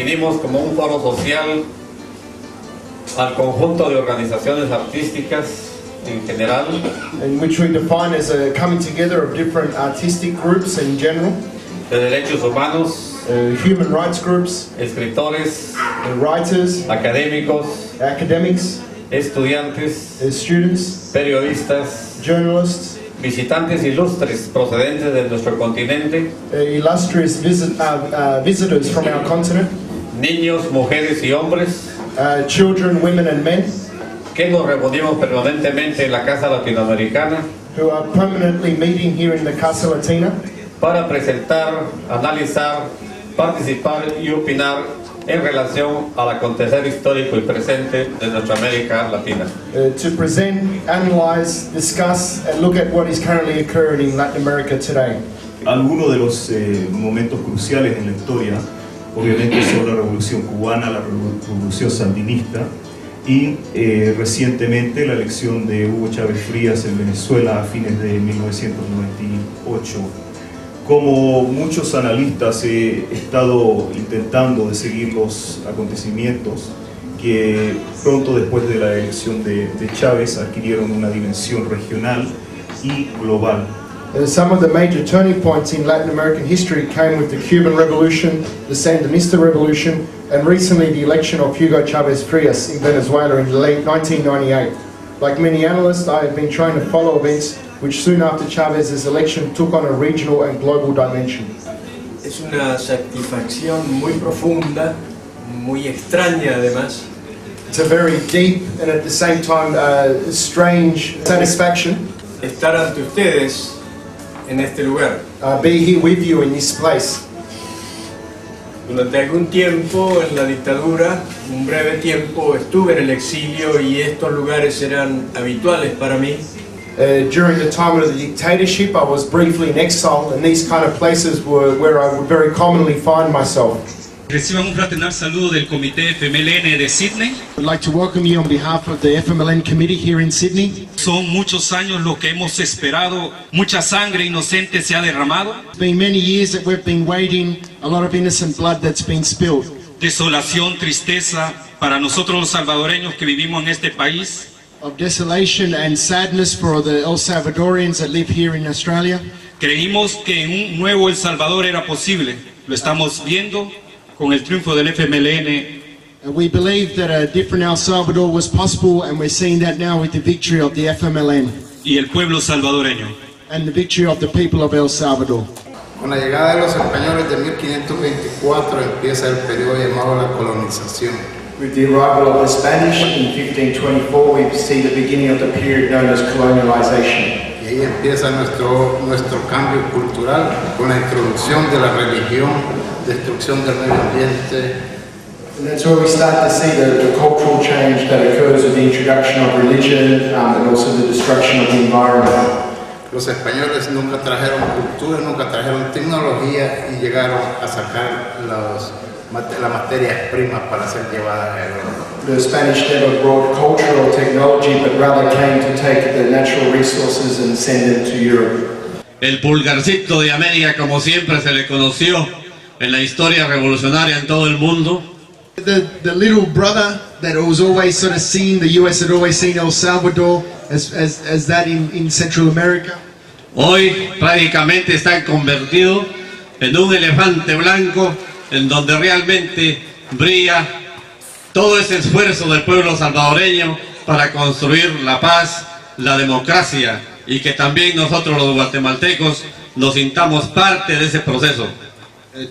definimos como un foro social al conjunto de organizaciones artísticas en general, in which we define as a coming together of different artistic groups in general, de derechos humanos, human rights groups, escritores, writers, académicos, academics, estudiantes, students, periodistas, journalists, visitantes ilustres procedentes de nuestro continente, illustrious visitors from our continent, niños, mujeres y hombres, children, women and men, que nos reunimos permanentemente en la Casa Latinoamericana who are permanently meeting here in the Casa Latina para presentar, analizar, participar y opinar en relación al acontecer histórico y presente de nuestra América Latina. To present, analyze, discuss and look at what is currently occurring in Latin America today. Algunos de los momentos cruciales en la historia, obviamente son la Revolución Cubana, la Revolución Sandinista y recientemente la elección de Hugo Chávez Frías en Venezuela a fines de 1998. Como muchos analistas he estado intentando de seguir los acontecimientos que pronto después de la elección de Chávez adquirieron una dimensión regional y global. Some of the major turning points in Latin American history came with the Cuban Revolution, the Sandinista Revolution, and recently the election of Hugo Chávez Frías in Venezuela in late 1998. Like many analysts, I have been trying to follow events which soon after Chávez's election took on a regional and global dimension. Es una satisfacción muy profunda, muy extraña además. It's a very deep and at the same time strange satisfaction. Estar ante ustedes en este lugar. Be here with you in this place. Durante algún tiempo en la dictadura, un breve tiempo, estuve en el exilio y estos lugares eran habituales para mí. During the time of the dictatorship, I was briefly in exile, and these kind of places were where I would very commonly find myself. Reciban un fraternal saludo del Comité FMLN de Sydney. I'd like to welcome you on behalf of the FMLN committee here in Sydney. Son muchos años lo que hemos esperado, mucha sangre inocente se ha derramado. It's been many years that we've been waiting, a lot of innocent blood that's been spilled. Desolación, tristeza para nosotros los salvadoreños que vivimos en este país. Of desolation and sadness for the El Salvadorians that live here in Australia. Creímos que un nuevo El Salvador era posible. Lo estamos viendo con el triunfo del FMLN. We believed that a different El Salvador was possible, and we're seeing that now with the victory of the FMLN. Y el pueblo salvadoreño. And the victory of the people of El Salvador. Con la llegada de los españoles de 1524 empieza el periodo llamado la colonización. With the arrival of the Spanish in 1524, we see the beginning of the period known as colonialization. Y ahí empieza nuestro cambio cultural con la introducción de la religión, destrucción del medio ambiente. And that's where we start to see the cultural change that occurs with the introduction of religion and also the destruction of the environment. Los españoles nunca trajeron cultura, nunca trajeron tecnología y llegaron a sacar las materias primas para ser llevadas a Europa. The Spanish never brought culture or technology, but rather came to take the natural resources and send them to Europe. El pulgarcito de América, como siempre se le conoció en la historia revolucionaria en todo el mundo. The little brother that was always sort of seen, the US had always seen El Salvador as that in Central America. Hoy prácticamente está convertido en un elefante blanco en donde realmente brilla todo ese esfuerzo del pueblo salvadoreño para construir la paz, la democracia y que también nosotros los guatemaltecos nos sintamos parte de ese proceso.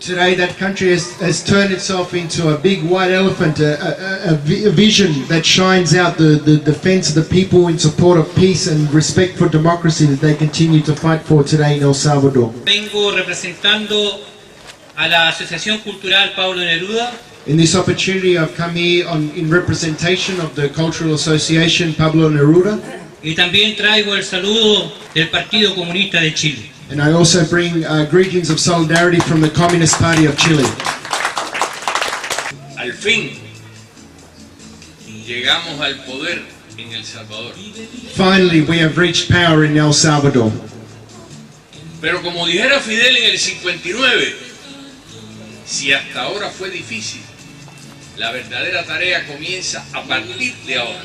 Today that country has turned itself into a big white elephant, a vision that shines out the defense of the people in support of peace and respect for democracy that they continue to fight for today in El Salvador. Vengo representando a la Asociación Cultural Pablo Neruda. In this opportunity I've come here in representation of the Cultural Association Pablo Neruda. Y también traigo el saludo del Partido Comunista de Chile. And I also bring greetings of solidarity from the Communist Party of Chile. Al fin llegamos al poder en El Salvador. Finally, we have reached power in El Salvador. Pero como dijera Fidel en el 59, si hasta ahora fue difícil, La verdadera tarea comienza a partir de ahora.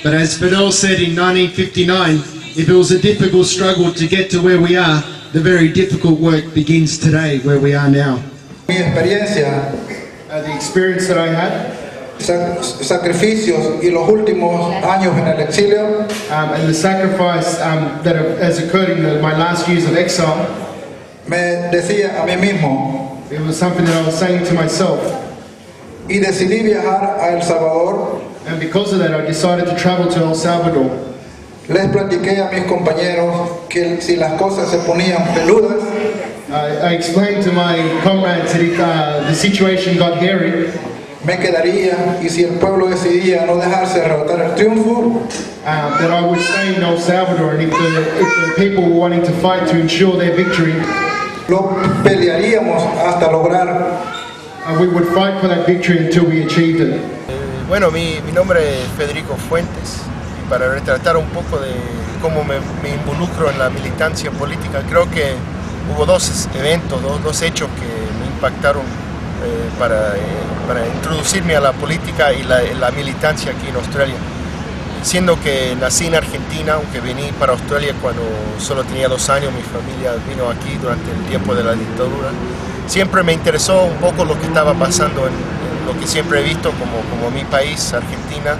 But as Fidel said in 1959, if it was a difficult struggle to get to where we are, the very difficult work begins today, where we are now. Mi experiencia, The experience that I had, sacrificios y los últimos años en el exilio and the sacrifice that has occurred in my last years of exile, me decía a mí mismo it was something that I was saying to myself. y decidí viajar a El Salvador. And because of that, I decided to travel to El Salvador. Les platiqué a mis compañeros que si las cosas se ponían peludas, I explained to my comrades that if the situation got hairy, me quedaría, y si el pueblo decidía no dejarse arrebatar el triunfo, that I would stay in El Salvador, and if the people were wanting to fight to ensure their victory, lo pelearíamos hasta lograr. we would fight for that victory until we achieved it. Bueno, mi nombre es Federico Fuentes, y para retratar un poco de cómo me involucro en la militancia política, creo que hubo dos eventos, dos hechos que me impactaron para introducirme a la política y la militancia aquí en Australia. Siendo que nací en Argentina, aunque vine para Australia cuando solo tenía 2 años, mi familia vino aquí durante el tiempo de la dictadura. Siempre me interesó un poco lo que estaba pasando en lo que siempre he visto como mi país, Argentina,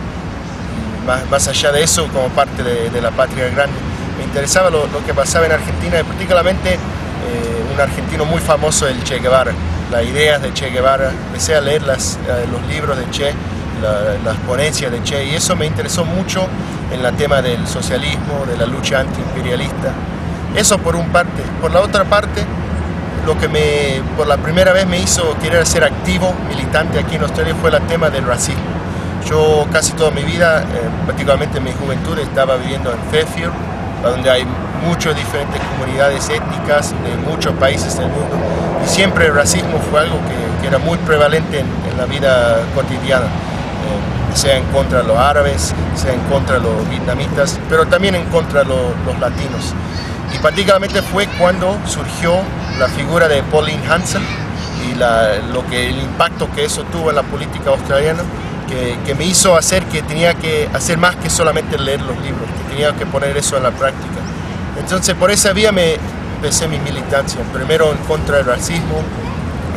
y más allá de eso, como parte de la patria grande. Me interesaba lo que pasaba en Argentina, y particularmente un argentino muy famoso, el Che Guevara, las ideas de Che Guevara. Empecé a leer los libros de Che, las ponencias de Che, y eso me interesó mucho en el tema del socialismo, de la lucha antiimperialista. Eso por una parte. Por la otra parte, lo que por la primera vez me hizo querer ser activo, militante aquí en Australia, fue el tema del racismo. Yo casi toda mi vida, particularmente en mi juventud, estaba viviendo en Fairfield, donde hay muchas diferentes comunidades étnicas de muchos países del mundo, y siempre el racismo fue algo que era muy prevalente en la vida cotidiana, sea en contra de los árabes, sea en contra de los vietnamitas, pero también en contra de los latinos. Y particularmente fue cuando surgió la figura de Pauline Hanson y el impacto que eso tuvo en la política australiana, que me hizo hacer que tenía que hacer más que solamente leer los libros, que tenía que poner eso en la práctica. Entonces por esa vía me empecé mi militancia, primero en contra del racismo,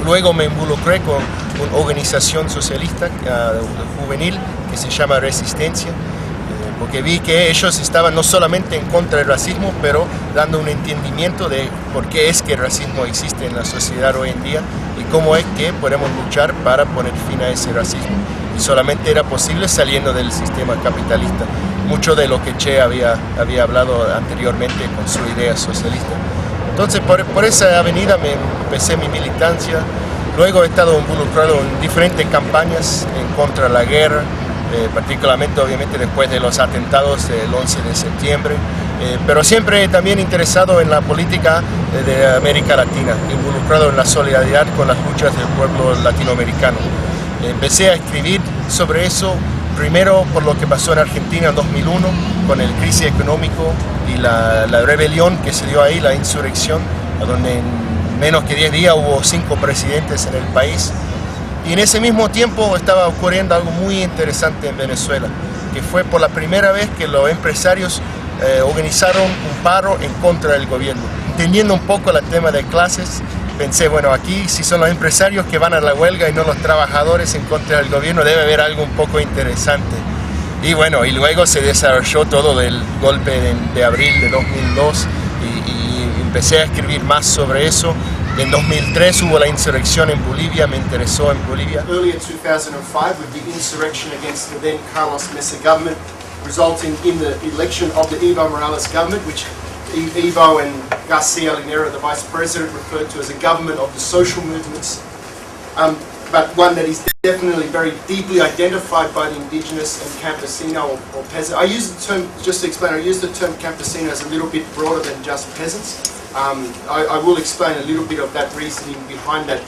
luego me involucré con una organización socialista juvenil que se llama Resistencia, porque vi que ellos estaban no solamente en contra del racismo, pero dando un entendimiento de por qué es que el racismo existe en la sociedad hoy en día y cómo es que podemos luchar para poner fin a ese racismo. Y solamente era posible saliendo del sistema capitalista, mucho de lo que Che había hablado anteriormente con su idea socialista. Entonces por esa avenida me empecé mi militancia. Luego he estado involucrado en diferentes campañas en contra de la guerra, particularmente obviamente después de los atentados del 11 de septiembre, pero siempre también interesado en la política de América Latina, involucrado en la solidaridad con las luchas del pueblo latinoamericano. Empecé a escribir sobre eso, primero por lo que pasó en Argentina en 2001, con el crisis económico y la rebelión que se dio ahí, la insurrección, donde en menos que 10 días hubo 5 presidentes en el país. Y en ese mismo tiempo estaba ocurriendo algo muy interesante en Venezuela, que fue por la primera vez que los empresarios organizaron un paro en contra del gobierno. Entendiendo un poco el tema de clases, pensé, bueno, aquí si son los empresarios que van a la huelga y no los trabajadores en contra del gobierno, debe haber algo un poco interesante. Y bueno, y luego se desarrolló todo del golpe de abril de 2002 y empecé a escribir más sobre eso. En 2003 hubo la insurrección en Bolivia, me interesó en Bolivia. Early in 2005 with the insurrection against the then Carlos Mesa government, resulting in the election of the Evo Morales government, which Evo and Garcia Linera, the vice president, referred to as a government of the social movements, but one that is definitely very deeply identified by the indigenous and campesino or peasant. I use the term, just to explain, I use the term campesino as a little bit broader than just peasants. I will explain a little bit of that reasoning behind that,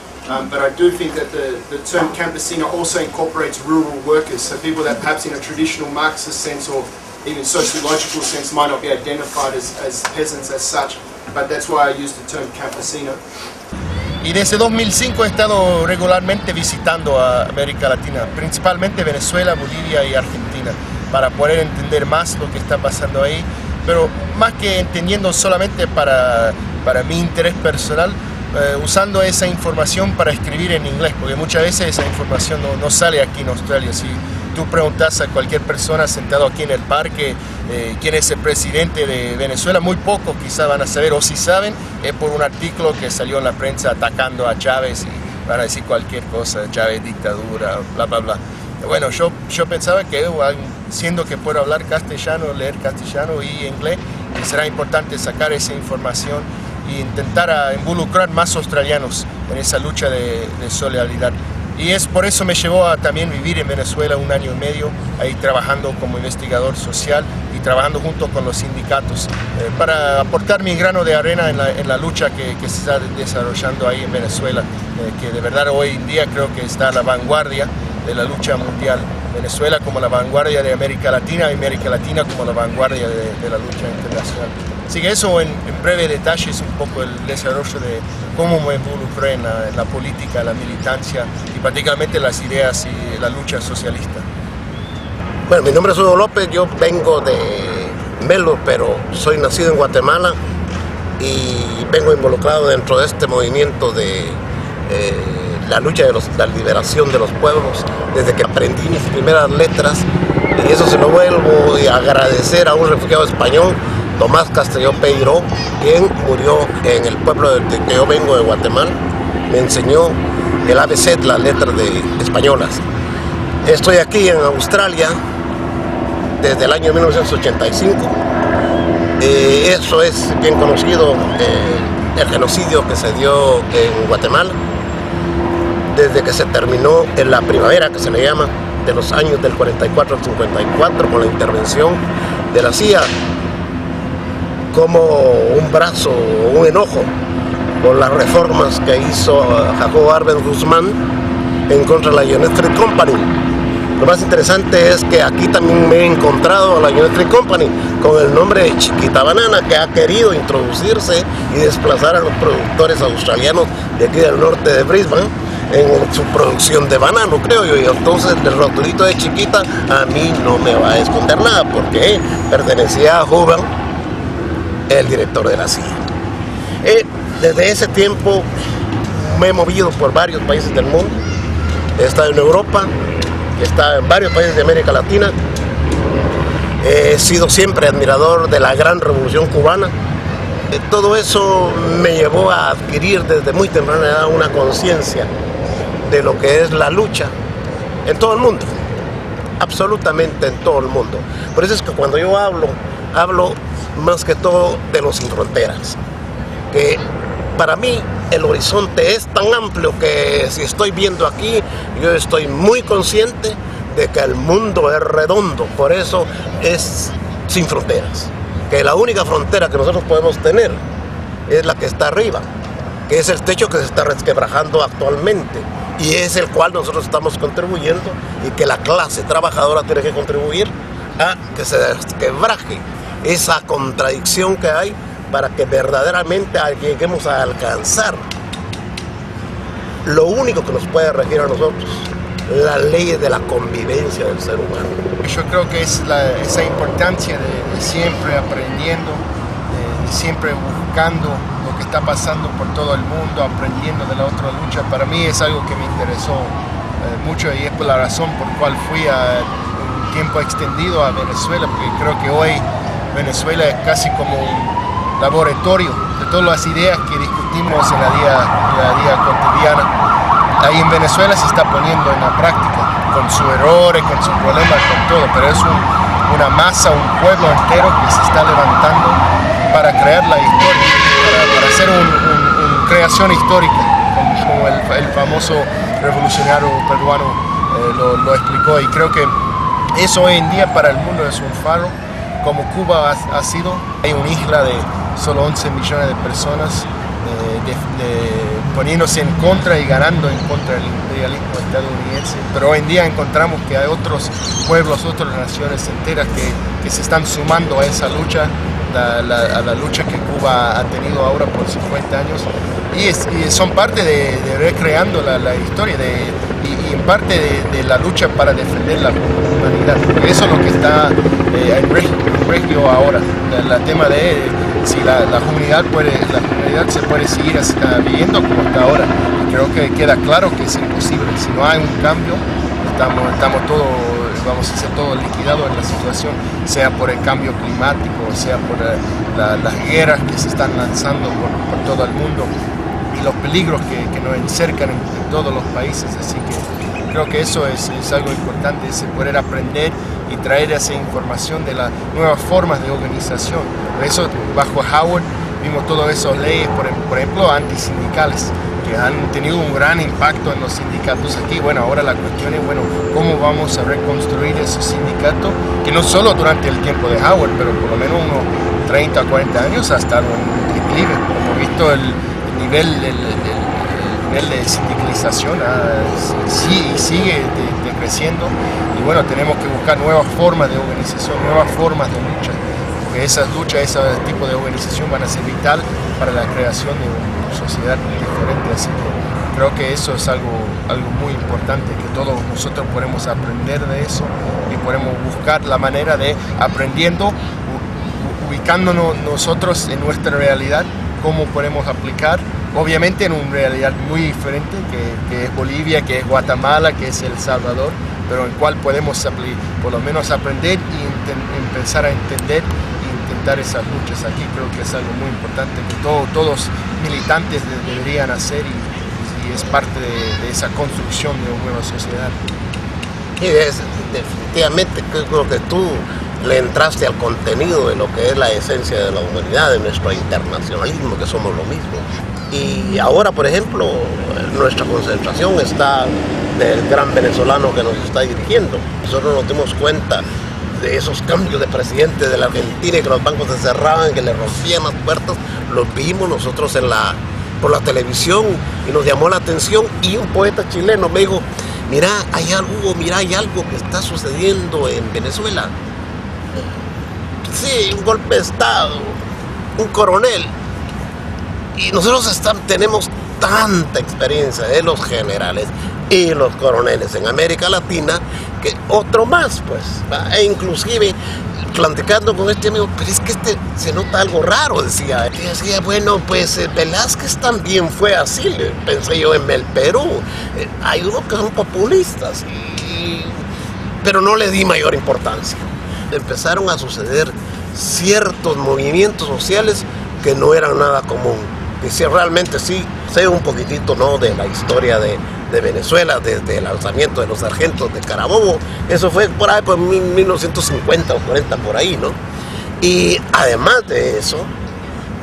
but I do think that the term campesino also incorporates rural workers, so people that perhaps in a traditional Marxist sense or even sociological sense might not be identified as peasants as such, but that's why I use the term campesino. Y desde 2005 he estado regularmente visitando a América Latina, principalmente Venezuela, Bolivia y Argentina, para poder entender más lo que está pasando ahí, pero más que entendiendo solamente para mi interés personal, usando esa información para escribir en inglés, porque muchas veces esa información no sale aquí en Australia. Si tú preguntas a cualquier persona sentado aquí en el parque quién es el presidente de Venezuela, muy pocos quizá van a saber, o si saben, es por un artículo que salió en la prensa atacando a Chávez y van a decir cualquier cosa, Chávez dictadura, bla bla bla. Bueno, yo pensaba que siendo que puedo hablar castellano, leer castellano y inglés, será importante sacar esa información e intentar involucrar más australianos en esa lucha de solidaridad. Y es por eso me llevó a también vivir en Venezuela 1 año y medio, ahí trabajando como investigador social y trabajando junto con los sindicatos para aportar mi grano de arena en la lucha que se está desarrollando ahí en Venezuela, que de verdad hoy en día creo que está a la vanguardia de la lucha mundial. Venezuela como la vanguardia de América Latina y América Latina como la vanguardia de la lucha internacional. Así que eso en breve detalle es un poco el desarrollo de cómo me involucré en la política, la militancia y prácticamente las ideas y la lucha socialista. Bueno, mi nombre es Hugo López, yo vengo de Melo, pero soy nacido en Guatemala y vengo involucrado dentro de este movimiento de la lucha de la liberación de los pueblos desde que aprendí mis primeras letras, y eso se lo vuelvo a agradecer a un refugiado español, Tomás Castellón Peiró, quien murió en el pueblo del que yo vengo, de Guatemala. Me enseñó el ABC, las letras españolas. Estoy aquí en Australia desde el año 1985. Eso es bien conocido, el genocidio que se dio en Guatemala, desde que se terminó en la primavera, que se le llama, de los años del 44 al 54, con la intervención de la CIA, como un brazo, un enojo por las reformas que hizo Jacobo Arbenz Guzmán en contra de la United Fruit Company. Lo más interesante es que aquí también me he encontrado a la United Fruit Company con el nombre de Chiquita Banana, que ha querido introducirse y desplazar a los productores australianos de aquí del norte de Brisbane en su producción de banano, creo yo, y entonces el rotulito de Chiquita a mí no me va a esconder nada, porque pertenecía a Hoover, el director de la CIA. Desde ese tiempo me he movido por varios países del mundo, he estado en Europa, he estado en varios países de América Latina, he sido siempre admirador de la gran revolución cubana. Todo eso me llevó a adquirir desde muy temprana edad una conciencia de lo que es la lucha en todo el mundo, absolutamente en todo el mundo. Por eso es que cuando yo hablo más que todo de los sin fronteras, que para mí el horizonte es tan amplio que si estoy viendo aquí, yo estoy muy consciente de que el mundo es redondo, por eso es sin fronteras, que la única frontera que nosotros podemos tener es la que está arriba, que es el techo que se está resquebrajando actualmente, y es el cual nosotros estamos contribuyendo, y que la clase trabajadora tiene que contribuir a que se desquebraje esa contradicción que hay para que verdaderamente lleguemos a alcanzar lo único que nos puede regir a nosotros, las leyes de la convivencia del ser humano. Yo creo que es esa importancia de siempre aprendiendo, de siempre buscando lo que está pasando por todo el mundo, aprendiendo de la otra lucha. Para mí es algo que me interesó mucho, y es por la razón por cual fui a un tiempo extendido a Venezuela, porque creo que hoy Venezuela es casi como un laboratorio de todas las ideas que discutimos en la día cotidiana. Ahí en Venezuela se está poniendo en la práctica, con sus errores, con sus problemas, con todo, pero es una masa, un pueblo entero que se está levantando para crear la historia, para hacer una creación histórica, como el famoso revolucionario peruano lo explicó. Y creo que eso hoy en día para el mundo es un faro, como Cuba ha sido. Hay una isla de solo 11 millones de personas poniéndose en contra y ganando en contra del imperialismo estadounidense, pero hoy en día encontramos que hay otros pueblos, otras naciones enteras que se están sumando a esa lucha, a la lucha que Cuba ha tenido ahora por 50 años. y son parte de recreando la historia y en parte de la lucha para defender la humanidad. Porque eso es lo que está en Regio ahora, el tema de si la humanidad se puede seguir viviendo como está ahora. Y creo que queda claro que es imposible. Si no hay un cambio, estamos todos, vamos a ser todos liquidados en la situación, sea por el cambio climático, sea por las guerras que se están lanzando por todo el mundo y los peligros que nos encercan en todos los países. Así que creo que eso es algo importante, es poder aprender y traer esa información de las nuevas formas de organización. Por eso bajo Howard vimos todas esas leyes, por ejemplo, antisindicales, que han tenido un gran impacto en los sindicatos aquí. Bueno, ahora la cuestión es, bueno, ¿cómo vamos a reconstruir esos sindicatos? Que no solo durante el tiempo de Howard, pero por lo menos unos 30 o 40 años hasta un declive. Hemos visto el nivel de sindicalización sigue decreciendo. Y bueno, tenemos que buscar nuevas formas de organización, nuevas formas de lucha. Porque esas luchas, ese tipo de organización van a ser vital para la creación de una sociedad diferente. Así que creo que eso es algo muy importante, que todos nosotros podemos aprender de eso y podemos buscar la manera de aprendiendo, ubicándonos nosotros en nuestra realidad, cómo podemos aplicar, obviamente en una realidad muy diferente que es Bolivia, que es Guatemala, que es El Salvador, pero en cual podemos por lo menos aprender y empezar a entender esas luchas aquí. Creo que es algo muy importante que todos militantes deberían hacer y es parte de esa construcción de una nueva sociedad. Sí, definitivamente creo que tú le entraste al contenido de lo que es la esencia de la humanidad, de nuestro internacionalismo, que somos lo mismo. Y ahora, por ejemplo, nuestra concentración está del gran venezolano que nos está dirigiendo. Nosotros nos dimos cuenta de esos cambios de presidente de la Argentina y que los bancos se cerraban, que le rompían las puertas, los vimos nosotros por la televisión y nos llamó la atención. Y un poeta chileno me dijo, mira, hay algo que está sucediendo en Venezuela. Sí, un golpe de Estado, un coronel. Y nosotros tenemos tanta experiencia de los generales y los coroneles en América Latina, que otro más, pues. E inclusive, platicando con este amigo, pero es que se nota algo raro, decía. Y decía, bueno, pues Velázquez también fue así, pensé yo en el Perú. Hay unos que son populistas, pero no le di mayor importancia. Empezaron a suceder ciertos movimientos sociales que no eran nada común. Y si realmente sí, sé un poquitito, ¿no?, de la historia de Venezuela, desde el alzamiento de los sargentos de Carabobo. Eso fue por ahí, por 1950 o 40, por ahí, ¿no? Y además de eso,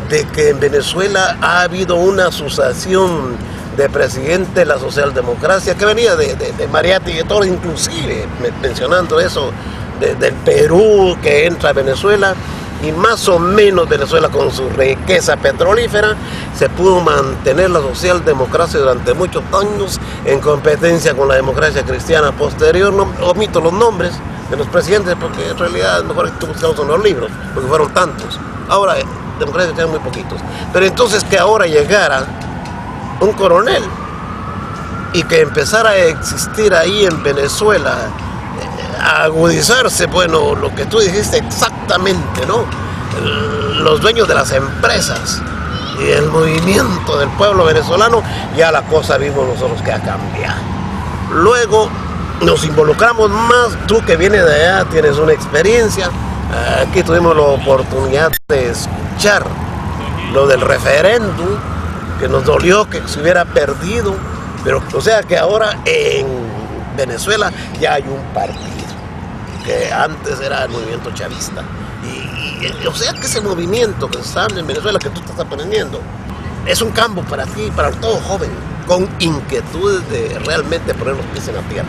de que en Venezuela ha habido una sucesión de presidente de la socialdemocracia que venía de Mariátegui y todo, inclusive mencionando eso, del Perú que entra a Venezuela. Y más o menos Venezuela, con su riqueza petrolífera, se pudo mantener la socialdemocracia durante muchos años en competencia con la democracia cristiana posterior. No omito los nombres de los presidentes porque en realidad es mejor que tú buscamos en los libros, porque fueron tantos. Ahora, democracia cristiana muy poquitos. Pero entonces que ahora llegara un coronel y que empezara a existir ahí en Venezuela, a agudizarse, bueno, lo que tú dijiste exactamente, ¿no? Los dueños de las empresas y el movimiento del pueblo venezolano, ya la cosa vimos nosotros que ha cambiado. Luego nos involucramos más, tú que vienes de allá, tienes una experiencia. Aquí tuvimos la oportunidad de escuchar lo del referéndum, que nos dolió que se hubiera perdido, pero o sea que ahora en Venezuela ya hay un partido, que antes era el movimiento chavista. Y o sea que ese movimiento que está en Venezuela, que tú estás aprendiendo, es un campo para ti, para todo joven, con inquietudes de realmente poner los pies en la tierra.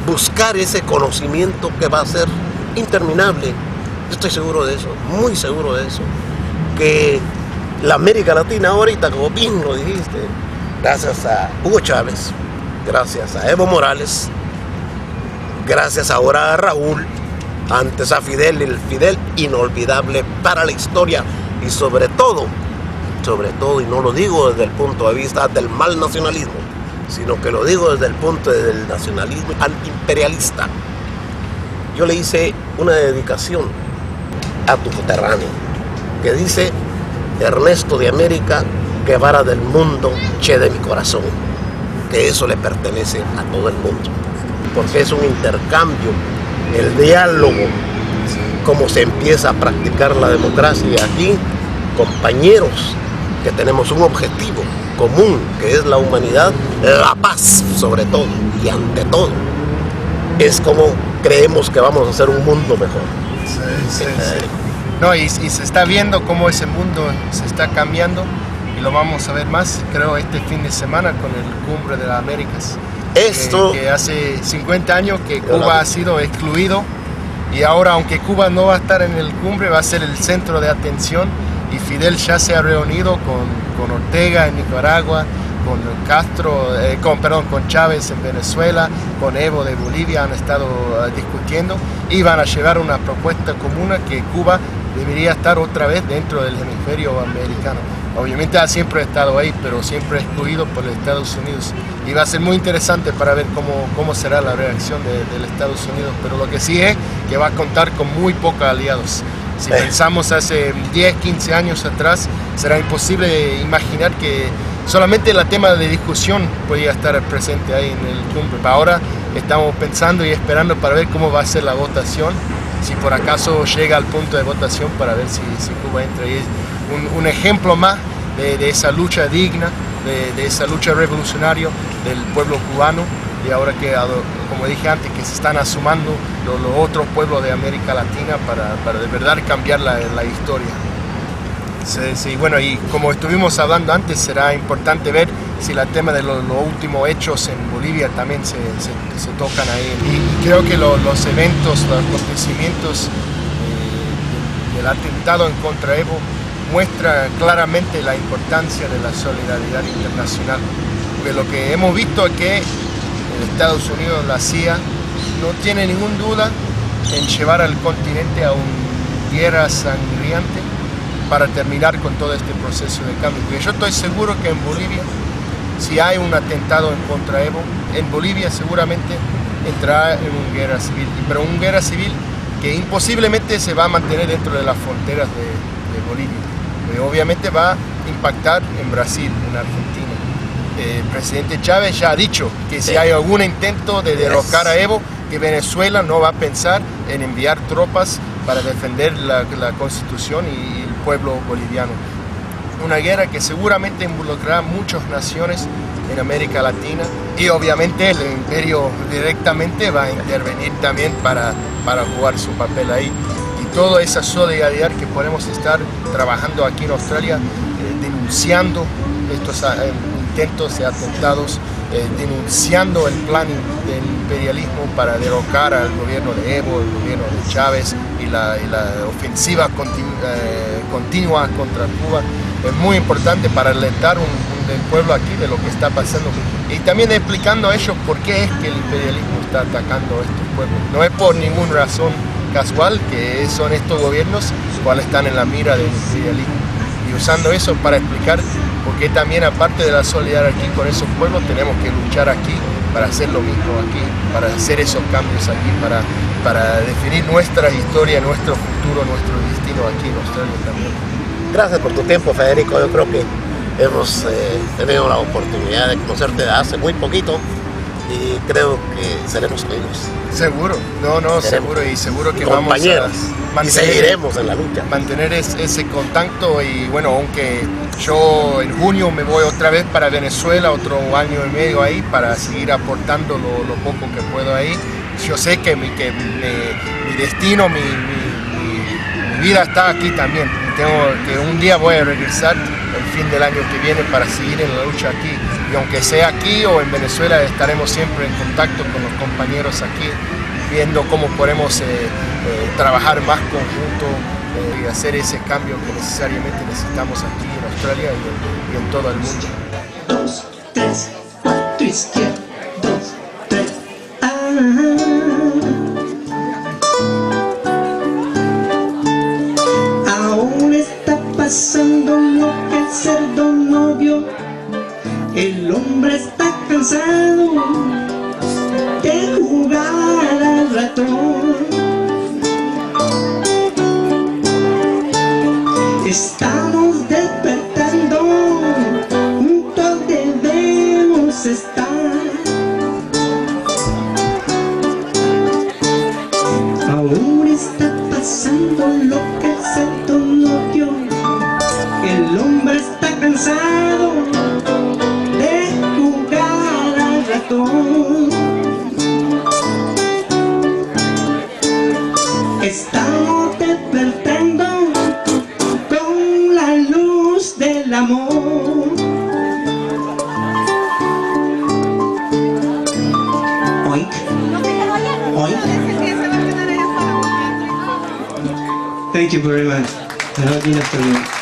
Buscar ese conocimiento que va a ser interminable. Yo estoy seguro de eso, muy seguro de eso. Que la América Latina ahorita, como bien lo dijiste, gracias a Hugo Chávez, gracias a Evo Morales, gracias ahora a Raúl, antes a Fidel, el Fidel inolvidable para la historia y sobre todo sobre todo, y no lo digo desde el punto de vista del mal nacionalismo, sino que lo digo desde el punto del nacionalismo antiimperialista. Yo le hice una dedicación a tu coterráneo, que dice: Ernesto de América, Guevara del mundo, Che de mi corazón. Que eso le pertenece a todo el mundo, porque es un intercambio, el diálogo, cómo se empieza a practicar la democracia. Y aquí, compañeros, que tenemos un objetivo común, que es la humanidad, la paz sobre todo, y ante todo, es como creemos que vamos a hacer un mundo mejor. Sí. No, y se está viendo cómo ese mundo se está cambiando, y lo vamos a ver más, creo, este fin de semana con el Cumbre de las Américas. Esto que hace 50 años que Cuba ha sido excluido, y ahora, aunque Cuba no va a estar en el cumbre, va a ser el centro de atención, y Fidel ya se ha reunido con Ortega en Nicaragua, con Castro, con Chávez en Venezuela, con Evo de Bolivia, han estado discutiendo, y van a llevar una propuesta común que Cuba debería estar otra vez dentro del hemisferio americano. Obviamente siempre ha estado ahí, pero siempre excluido por los Estados Unidos. Y va a ser muy interesante para ver cómo será la reacción de los Estados Unidos. Pero lo que sí es que va a contar con muy pocos aliados. Si pensamos hace 10, 15 años atrás, será imposible imaginar que solamente el tema de discusión podía estar presente ahí en el cumbre. Ahora estamos pensando y esperando para ver cómo va a ser la votación, si por acaso llega al punto de votación, para ver si Cuba entra ahí. Un ejemplo más de esa lucha digna, de esa lucha revolucionaria del pueblo cubano, y ahora que, como dije antes, que se están asomando los otros pueblos de América Latina para de verdad cambiar la historia. Sí, bueno, y como estuvimos hablando antes, será importante ver si el tema de los últimos hechos en Bolivia también se tocan ahí. Y creo que los eventos, los acontecimientos del atentado en contra Evo muestra claramente la importancia de la solidaridad internacional. Porque lo que hemos visto es que en Estados Unidos, la CIA, no tiene ninguna duda en llevar al continente a una guerra sangrienta para terminar con todo este proceso de cambio. Porque yo estoy seguro que en Bolivia, si hay un atentado en contra Evo, en Bolivia seguramente entrará en una guerra civil, pero una guerra civil que imposiblemente se va a mantener dentro de las fronteras de Bolivia. Obviamente va a impactar en Brasil, en Argentina. El presidente Chávez ya ha dicho que si hay algún intento de derrocar a Evo, que Venezuela no va a pensar en enviar tropas para defender la Constitución y el pueblo boliviano. Una guerra que seguramente involucrará muchas naciones en América Latina, y obviamente el imperio directamente va a intervenir también para jugar su papel ahí. Toda esa solidaridad que podemos estar trabajando aquí en Australia, denunciando estos intentos de atentados, denunciando el plan del imperialismo para derrocar al gobierno de Evo, el gobierno de Chávez, y la ofensiva continua contra Cuba. Es muy importante para alertar del pueblo aquí de lo que está pasando, y también explicando a ellos por qué es que el imperialismo está atacando a estos pueblos. No es por ninguna razón casual que son estos gobiernos cuales están en la mira del imperialismo, y usando eso para explicar por qué también, aparte de la solidaridad aquí con esos pueblos, tenemos que luchar aquí para hacer lo mismo aquí, para hacer esos cambios aquí, para definir nuestra historia, nuestro futuro, nuestro destino aquí en Australia también. Gracias por tu tiempo, Federico. Yo creo que hemos tenido la oportunidad de conocerte hace muy poquito, y creo que seremos amigos. Seguro, seguro, y seguro que vamos a mantener, y seguiremos en la lucha. Mantener ese contacto. Y bueno, aunque yo en junio me voy otra vez para Venezuela, otro año y medio ahí, para seguir aportando lo poco que puedo ahí. Yo sé que mi destino, mi vida está aquí también. Tengo que un día voy a regresar el fin del año que viene para seguir en la lucha aquí. Y aunque sea aquí o en Venezuela, estaremos siempre en contacto con los compañeros aquí, viendo cómo podemos trabajar más conjunto y hacer ese cambio que necesariamente necesitamos aquí en Australia y en todo el mundo. 2, 3, 4 izquierda, 2, 3, Ahora está pasando lo que ser don novio. El hombre está cansado de jugar al ratón. Estamos despertando, juntos debemos estar. Ahora está pasando lo que es el don novio. El hombre está cansado de jugar al ratón. Estamos despertando con la luz del amor. Oink, oink. Thank you very much.